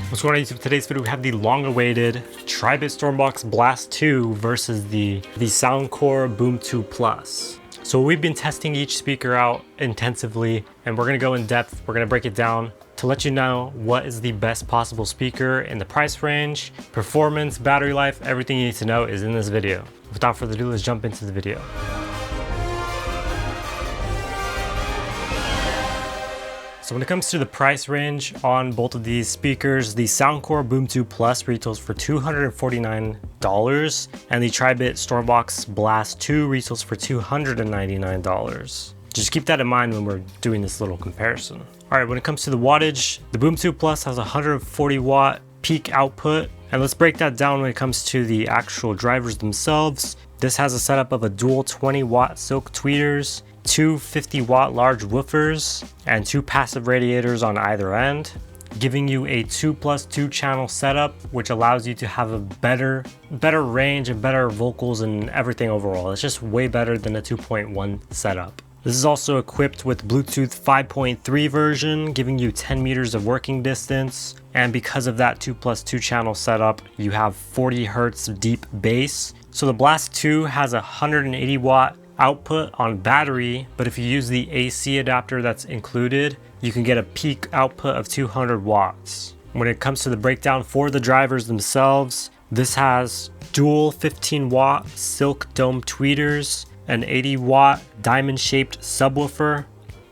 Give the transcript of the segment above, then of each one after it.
What's going on YouTube? Today's video we have the long-awaited Tribit StormBox Blast 2 versus the Soundcore Boom 2 Plus. So we've been testing each speaker out intensively and we're going to go in depth. We're going to break it down to let you know what is the best possible speaker in the price range, performance, battery life. Everything you need to know is in this video. Without further ado, let's jump into the video. So when it comes to the price range on both of these speakers, the Soundcore Boom 2 Plus retails for $249 and the Tribit StormBox Blast 2 retails for $299. Just keep that in mind when we're doing this little comparison. All right, when it comes to the wattage, the Boom 2 Plus has 140 watt peak output. And let's break that down when it comes to the actual drivers themselves. This has a setup of a dual 20 watt silk tweeters, two 50 watt large woofers, and two passive radiators on either end, giving you a 2+2 channel setup, which allows you to have a better range and better vocals and everything overall. It's just way better than a 2.1 setup. This is also equipped with Bluetooth 5.3 version, giving you 10 meters of working distance. And because of that 2+2 channel setup, you have 40 hertz deep bass. So the Blast 2 has a 180 watt output on battery, but if you use the AC adapter that's included, you can get a peak output of 200 watts. When it comes to the breakdown for the drivers themselves, this has dual 15 watt silk dome tweeters, an 80 watt diamond shaped subwoofer,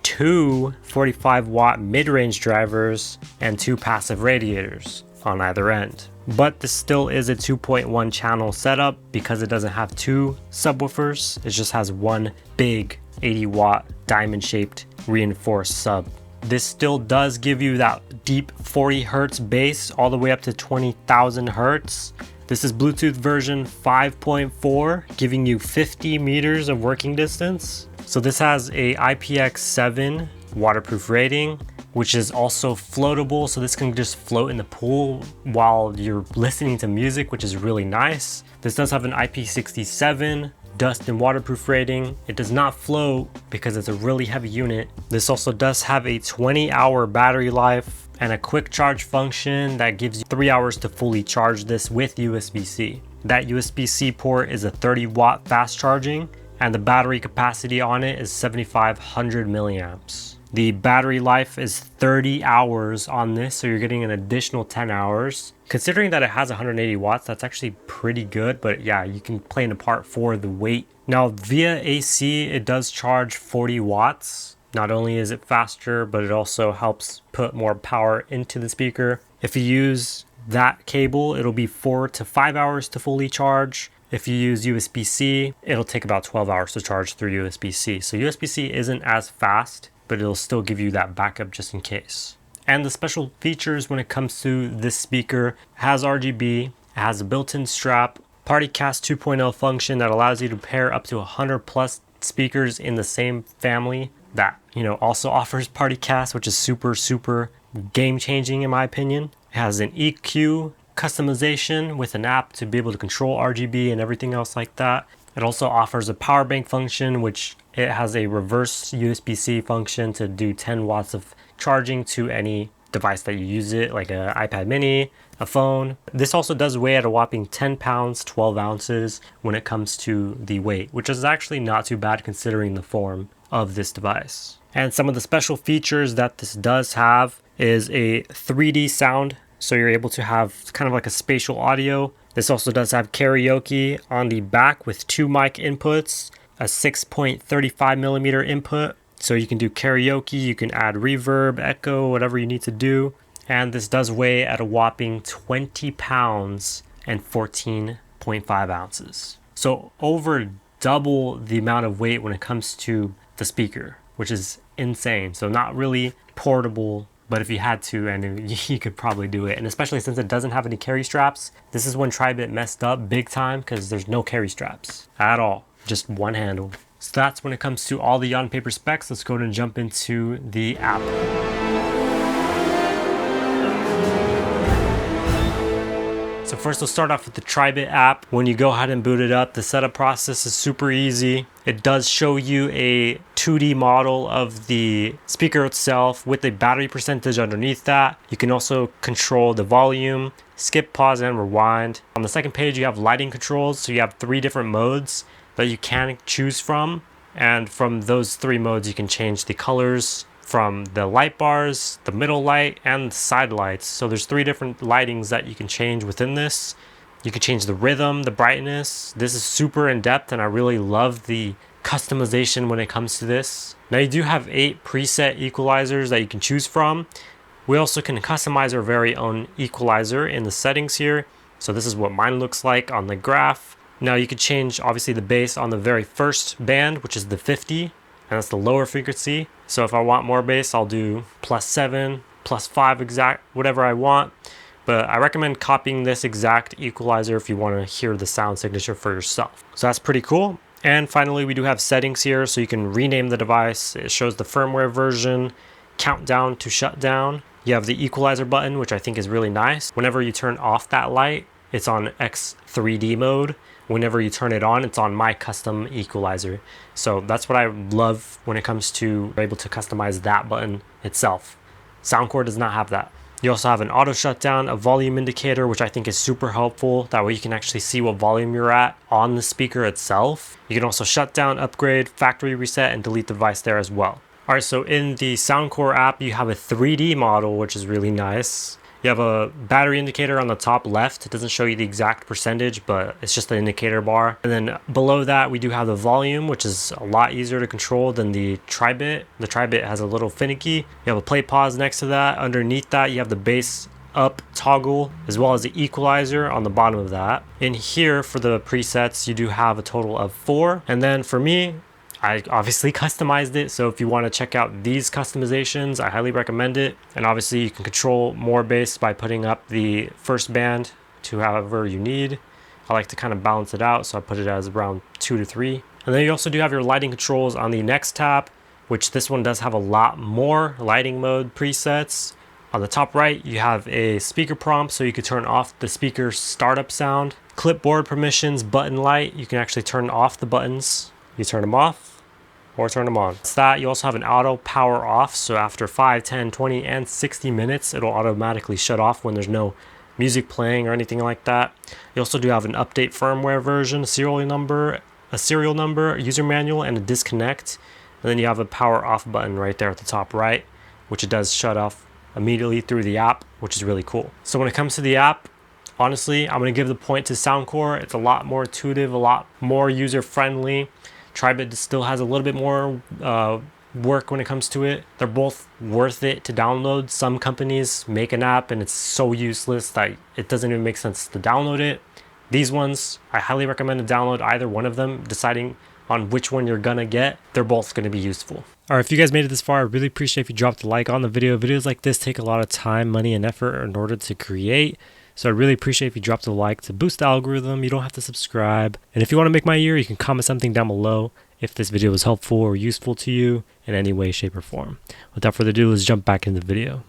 two 45 watt mid-range drivers, and two passive radiators on either end. But this still is a 2.1 channel setup because it doesn't have two subwoofers. It just has one big 80 watt diamond shaped reinforced sub. This still does give you that deep 40 hertz bass all the way up to 20,000 hertz. This is Bluetooth version 5.4, giving you 50 meters of working distance. So this has a IPX7 waterproof rating, which is also floatable, so this can just float in the pool while you're listening to music, which is really nice. This does have an IP67 dust and waterproof rating. It does not float because it's a really heavy unit. This also does have a 20-hour battery life and a quick charge function that gives you 3 hours to fully charge this with USB-C. That USB-C port is a 30 watt fast charging, and the battery capacity on it is 7,500 milliamps. The battery life is 30 hours on this, so you're getting an additional 10 hours. Considering that it has 180 watts, that's actually pretty good, but yeah, you can play in a part for the weight. Now, via AC, it does charge 40 watts. Not only is it faster, but it also helps put more power into the speaker. If you use that cable, it'll be 4 to 5 hours to fully charge. If you use USB-C, it'll take about 12 hours to charge through USB-C. So USB-C isn't as fast, but it'll still give you that backup just in case. And the special features when it comes to this speaker, it has RGB, it has a built-in strap, PartyCast 2.0 function that allows you to pair up to 100 plus speakers in the same family that, also offers PartyCast, which is super game-changing in my opinion. It has an EQ customization with an app to be able to control RGB and everything else like that. It also offers a power bank function, which it has a reverse USB-C function to do 10 watts of charging to any device that you use it, like an iPad mini, a phone. This also does weigh at a whopping 10 pounds, 12 ounces when it comes to the weight, which is actually not too bad considering the form of this device. And some of the special features that this does have is a 3D sound. So you're able to have kind of like a spatial audio. This also does have karaoke on the back with two mic inputs, a 6.35 millimeter input. So you can do karaoke, you can add reverb, echo, whatever you need to do. And this does weigh at a whopping 20 pounds and 14.5 ounces. So over double the amount of weight when it comes to the speaker, which is insane. So not really portable, but if you had to, and you could probably do it. And especially since it doesn't have any carry straps, this is when Tribit messed up big time because there's no carry straps at all, just one handle. So that's when it comes to all the on-paper specs. Let's go ahead and jump into the app. So first we'll start off with the Tribit app. When you go ahead and boot it up, the setup process is super easy. It does show you a 2D model of the speaker itself with a battery percentage underneath that. You can also control the volume, skip, pause, and rewind. On the second page, you have lighting controls. So you have 3 different modes that you can choose from. And from those 3 modes, you can change the colors from the light bars, the middle light, and the side lights. So there's 3 different lightings that you can change within this. You can change the rhythm, the brightness. This is super in-depth, and I really love the customization when it comes to this. Now you do have 8 preset equalizers that you can choose from. We also can customize our very own equalizer in the settings here. So this is what mine looks like on the graph. Now you could change obviously the bass on the very first band, which is the 50. And that's the lower frequency. So if I want more bass, I'll do +7, +5, exact, whatever I want. But I recommend copying this exact equalizer if you want to hear the sound signature for yourself. So that's pretty cool. And finally, we do have settings here, so you can rename the device. It shows the firmware version, countdown to shutdown. You have the equalizer button, which I think is really nice. Whenever you turn off that light, it's on X3D mode. Whenever you turn it on, it's on my custom equalizer. So that's what I love when it comes to able to customize that button itself. Soundcore does not have that. You also have an auto shutdown, a volume indicator, which I think is super helpful. That way you can actually see what volume you're at on the speaker itself. You can also shut down, upgrade, factory reset, and delete the device there as well. All right, so in the Soundcore app, you have a 3D model, which is really nice. You have a battery indicator on the top left. It doesn't show you the exact percentage, but it's just the indicator bar. And then below that, we do have the volume, which is a lot easier to control than the Tribit. The Tribit has a little finicky. You have a play pause next to that. Underneath that, you have the bass up toggle, as well as the equalizer on the bottom of that. In here, for the presets, you do have a total of 4. And then for me, I obviously customized it, so if you want to check out these customizations, I highly recommend it. And obviously you can control more bass by putting up the first band to however you need. I like to kind of balance it out, so I put it as around 2 to 3. And then you also do have your lighting controls on the next tab, which this one does have a lot more lighting mode presets. On the top right, you have a speaker prompt, so you can turn off the speaker startup sound. Clipboard permissions, button light, you can actually turn off the buttons. You turn them off or turn them on. It's that. You also have an auto power off. So after 5, 10, 20, and 60 minutes, it'll automatically shut off when there's no music playing or anything like that. You also do have an update firmware version, a serial number, user manual, and a disconnect. And then you have a power off button right there at the top right, which it does shut off immediately through the app, which is really cool. So when it comes to the app, honestly, I'm going to give the point to Soundcore. It's a lot more intuitive, a lot more user-friendly. Tribit still has a little bit more work when it comes to it. They're both worth it to download. Some companies make an app and it's so useless that it doesn't even make sense to download it. These ones, I highly recommend to download either one of them, deciding on which one you're gonna get. They're both gonna be useful. All right, if you guys made it this far, I really appreciate if you dropped a like on the video. Videos like this take a lot of time, money, and effort in order to create. So I really appreciate if you dropped a like to boost the algorithm. You don't have to subscribe. And if you want to make my year, you can comment something down below if this video was helpful or useful to you in any way, shape, or form. Without further ado, let's jump back into the video.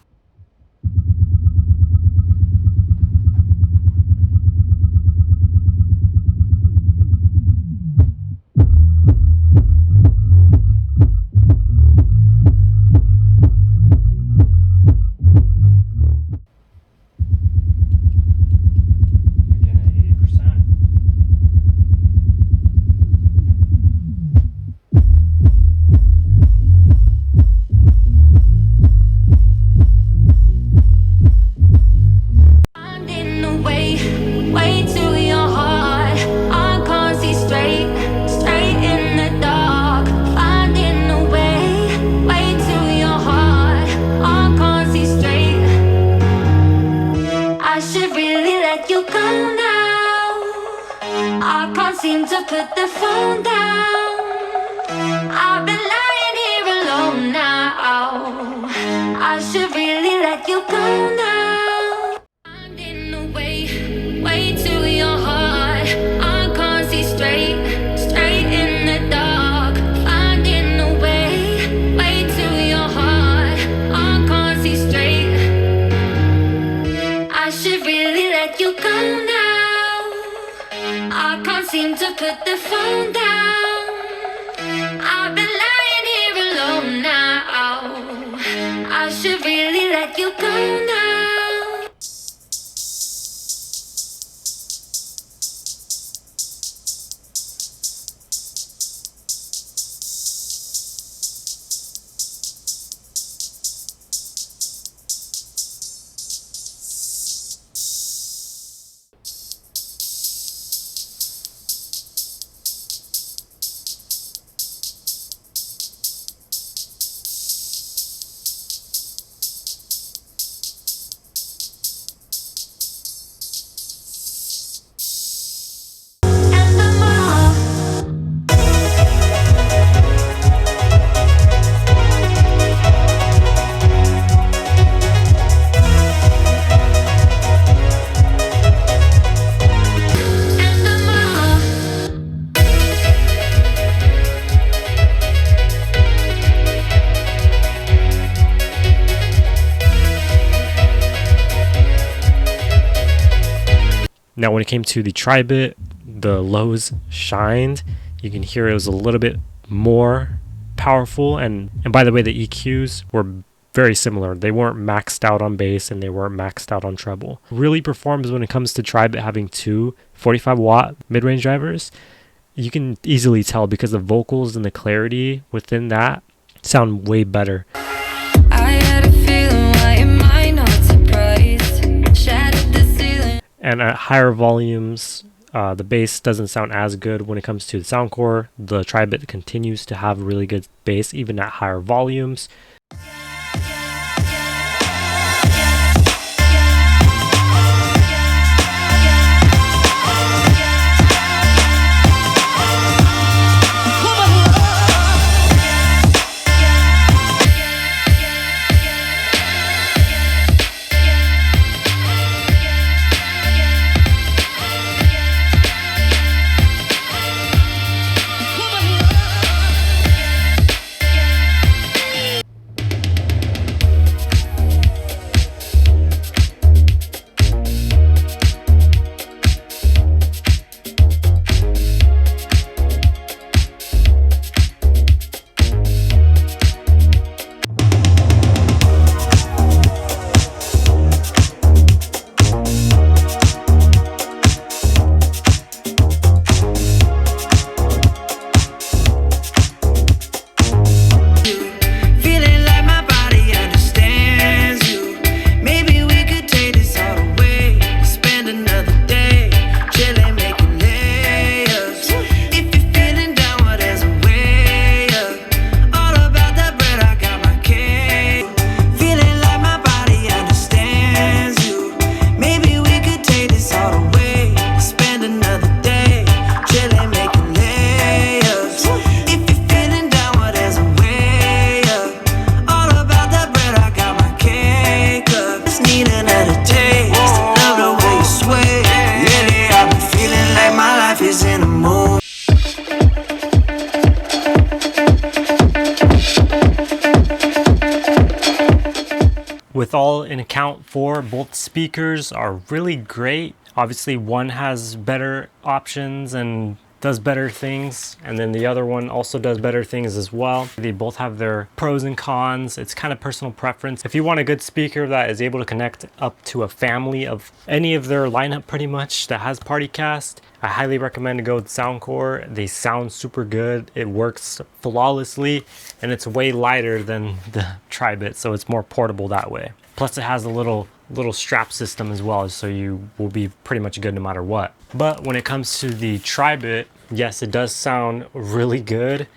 Seem to put the phone down. I've been lying here alone now. I should really let you go now. I'm in the way to your heart. I can't see straight in the dark. Finding a way to your heart. I can't see straight. I should really let you go now. should put the phone down. I've been lying here alone now. I should really let you go now. Now, when it came to the Tribit, the lows shined. You can hear it was a little bit more powerful, and by the way, the EQs were very similar. They weren't maxed out on bass and they weren't maxed out on treble. Really performs when it comes to Tribit having two 45-watt mid-range drivers. You can easily tell because the vocals and the clarity within that sound way better. I had a feeling, why am I not surprised? Shattered the ceiling. And at higher volumes, the bass doesn't sound as good when it comes to the Soundcore. The Tribit continues to have really good bass even at higher volumes. With all in account for, both speakers are really great. Obviously one has better options and does better things, and then the other one also does better things as well. They both have their pros and cons. It's kind of personal preference. If you want a good speaker that is able to connect up to a family of any of their lineup pretty much that has PartyCast, I highly recommend to go with Soundcore. They sound super good. It works flawlessly, and it's way lighter than the Tribit, so it's more portable that way. Plus it has a little strap system as well, so you will be pretty much good no matter what. But when it comes to the Tribit, yes, it does sound really good.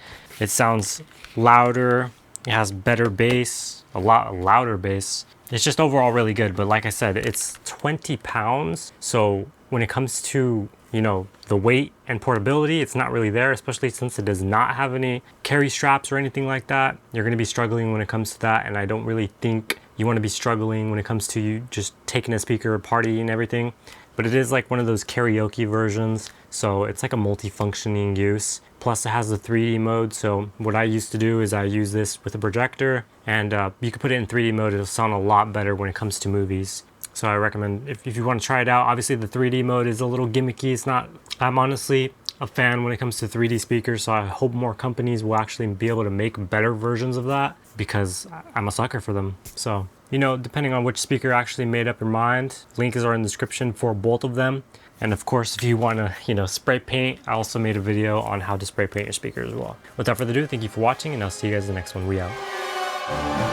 It sounds louder. It has better bass, a lot louder bass. It's just overall really good. But like I said, it's 20 pounds. So when it comes to, you know, the weight and portability, it's not really there, especially since it does not have any carry straps or anything like that. You're going to be struggling when it comes to that, and I don't really think you want to be struggling when it comes to you just taking a speaker, party and everything. But it is like one of those karaoke versions, so it's like a multi-functioning use. Plus it has the 3D mode, so what I used to do is I use this with a projector, and you can put it in 3D mode. It'll sound a lot better when it comes to movies. So I recommend, if you want to try it out, obviously the 3D mode is a little gimmicky. It's not, I'm honestly a fan when it comes to 3D speakers, so I hope more companies will actually be able to make better versions of that, because I'm a sucker for them. So, you know, depending on which speaker actually made up your mind, links are in the description for both of them. And of course, if you want to, you know, spray paint, I also made a video on how to spray paint your speaker as well. Without further ado, thank you for watching, and I'll see you guys in the next one. We out.